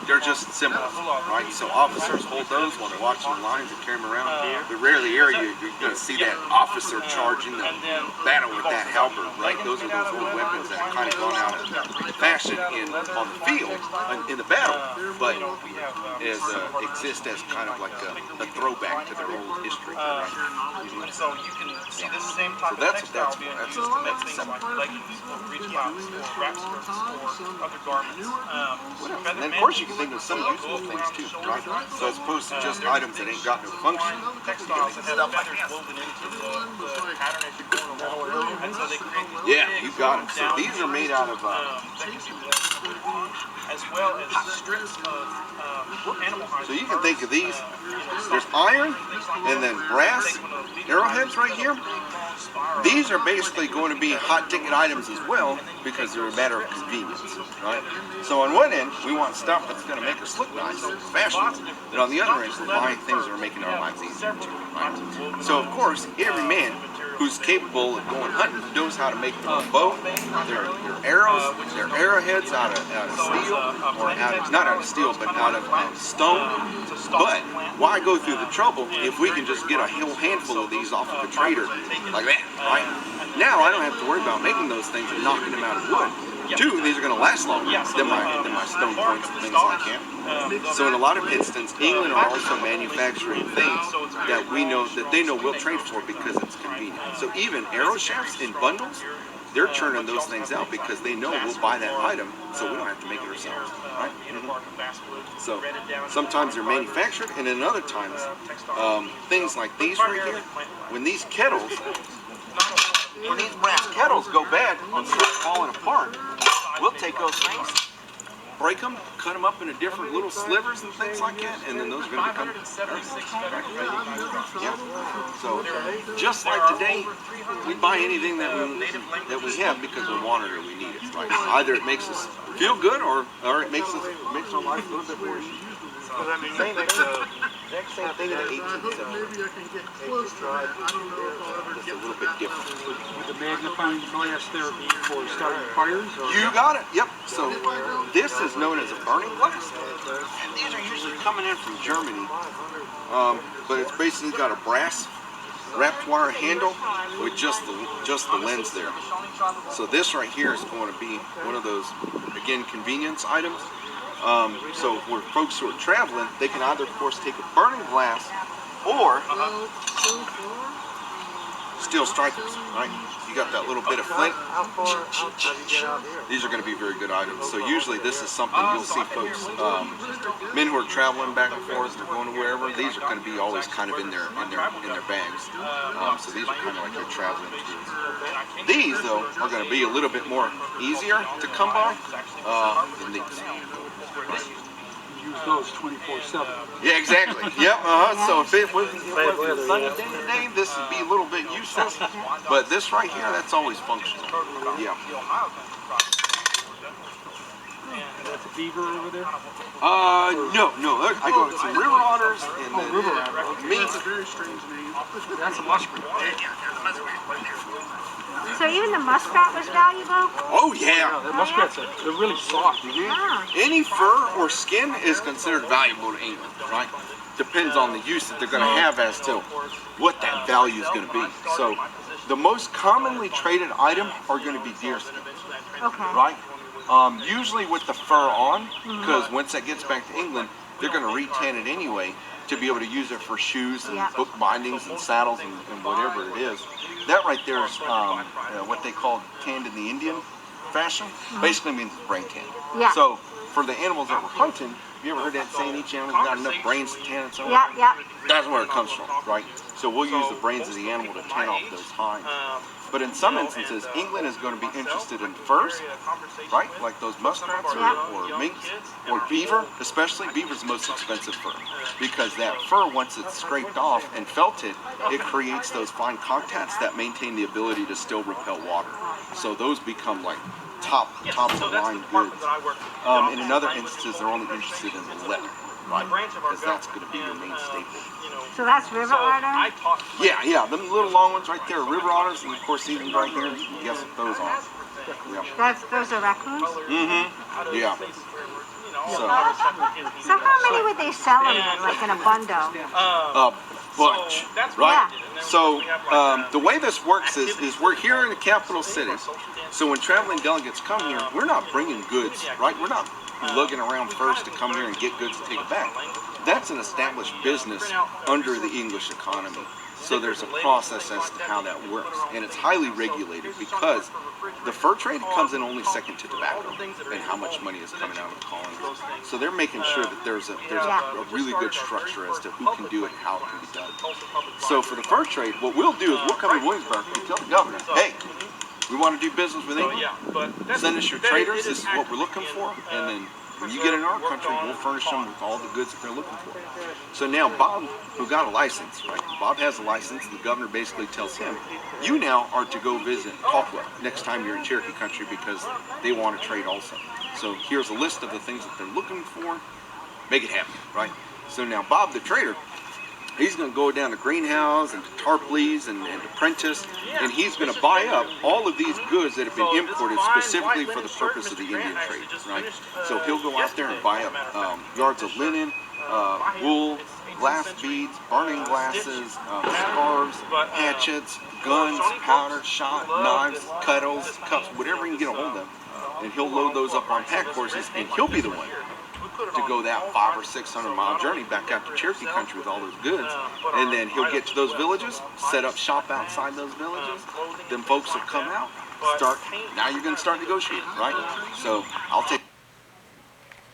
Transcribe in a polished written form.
they're just symbols, right? So officers hold those while they're watching the lines and carry them around. But rarely you're going to see that officer charging the battle with that halberd, right? Those are those old weapons that have kind of gone out of fashion on the field, in the battle, but exist as kind of like a throwback to their old history. So you can see the same type of textile being used to make things like leggings or breech tops or wrap skirts or other garments. And then of course you can think of some useful things too, right? So as opposed to just items that ain't got no function. Textiles that have feathers woven into the pattern as you're going along. And so they create these yeah, you got it. So these are made out of as well as strips of animal hides. So you can think of these, there's iron and then brass arrowheads right here. These are basically going to be hot ticket items as well because they're a matter of convenience, right? So on one end, we want stuff that's going to make us look nice, fashionable, and on the other end, we're buying things that are making our lives easier too, right? So of course, every man who's capable of going hunting knows how to make their own bow, their arrows, their arrowheads out of steel, or not out of steel, but out of stone. But why go through the trouble if we can just get a whole handful of these off of a trader like that, right? Now I don't have to worry about making those things and knocking them out of wood. Two, these are going to last longer than my stone points and things like that. So in a lot of instances, England are also manufacturing things that we know that they know we'll trade for because it's convenient. So even arrow shafts in bundles, they're churning those things out because they know we'll buy that item, so we don't have to make it ourselves, right? So sometimes they're manufactured, and then other times, things like these right here, when these kettles, when these brass kettles go bad and start falling apart, we'll take those things, break them, cut them up into different little slivers and things like that, and then those are going to become yeah. So just like today, we buy anything that we have because we want it or we need it. Right? Either it makes us feel good or it makes our life a little bit more easy. Same thing in the 1870s. Maybe I can get close to that. I don't know if I'll ever It's get a little bit different. With the magnifying glass there for starting fires? You got it. Yep. So this is known as a burning glass. And these are usually coming in from Germany. But it's basically got a brass wrapped wire handle with just the lens there. So this right here is going to be one of those, again, convenience items. So for folks who are traveling, they can either, of course, take a burning glass or steel strikers, right? You got that little bit of flint. These are going to be very good items. So usually this is something you'll see folks, men who are traveling back and forth, they're going to wherever. These are going to be always kind of in their bags. So these are kind of like their traveling tools. These though are going to be a little bit more easier to come by than these. Right. Use those 24/7. Yeah, exactly. Yep. So if it was a sunny day today, this would be a little bit useless. But this right here, that's always functional. Yeah. That's a beaver over there? No. I go with some river otters and then meat. That's a very strange name. That's a muskrat. So even the muskrat was valuable? Oh yeah. The muskrats they're really soft. Any fur or skin is considered valuable to England, right? Depends on the use that they're going to have as to what that value is going to be. So the most commonly traded item are going to be deerskin, right? Usually with the fur on, because once that gets back to England, they're going to re-tan it anyway to be able to use it for shoes and book bindings and saddles and whatever it is. That right there is what they call tanned in the Indian fashion. Basically means brain tan. Yeah. So for the animals that we're hunting, have you ever heard that saying, each animal's got enough brains to tan itself? Yeah. That's where it comes from, right? So we'll use the brains of the animal to tan off those hides. But in some instances, England is going to be interested in furs, right? Like those muskrats or minks or beaver. Especially beaver's the most expensive fur because that fur, once it's scraped off and felted, it creates those fine contacts that maintain the ability to still repel water. So those become like top of the line goods. In other instances, they're only interested in the leather, right? Because that's going to be your main staple. So that's river otter? Yeah, them little long ones right there are river otters, and of course these ones right here, you can guess what those are. Yeah. Those are raccoons? Yeah. So So how many would they sell them in, like in a bundle? a bunch, right? So the way this works is we're here in the capital city. So when traveling delegates come here, we're not bringing goods, right? We're not lugging around first to come here and get goods and take it back. That's an established business under the English economy. So there's a process as to how that works, and it's highly regulated because the fur trade comes in only second to tobacco and how much money is coming out of the colonies. So they're making sure that there's a really good structure as to who can do it and how it can be done. So for the fur trade, what we'll do is we'll come to Williamsburg and tell the governor, hey, we want to do business with England. Send us your traders. This is what we're looking for, and then when you get in our country, we'll furnish them with all the goods that they're looking for. So now Bob, who got a license, right? Bob has a license. The governor basically tells him, you now are to go visit Caldwell next time you're in Cherokee country because they want to trade also. So here's a list of the things that they're looking for. Make it happen, right? So now Bob the trader, he's going to go down to Greenhouse and to Tarpley's and to Prentice, and he's going to buy up all of these goods that have been imported specifically for the purpose of the Indian trade, right? So he'll go out there and buy up yards of linen, wool, glass beads, burning glasses, scarves, hatchets, guns, powder, shot, knives, kettles, cups, whatever he can get a hold of, and he'll load those up on pack horses, and he'll be the one to go that 500 or 600 mile journey back out to Cherokee country with all those goods, and then he'll get to those villages, set up shop outside those villages. Then folks will come out, now you're going to start negotiating, right? So I'll take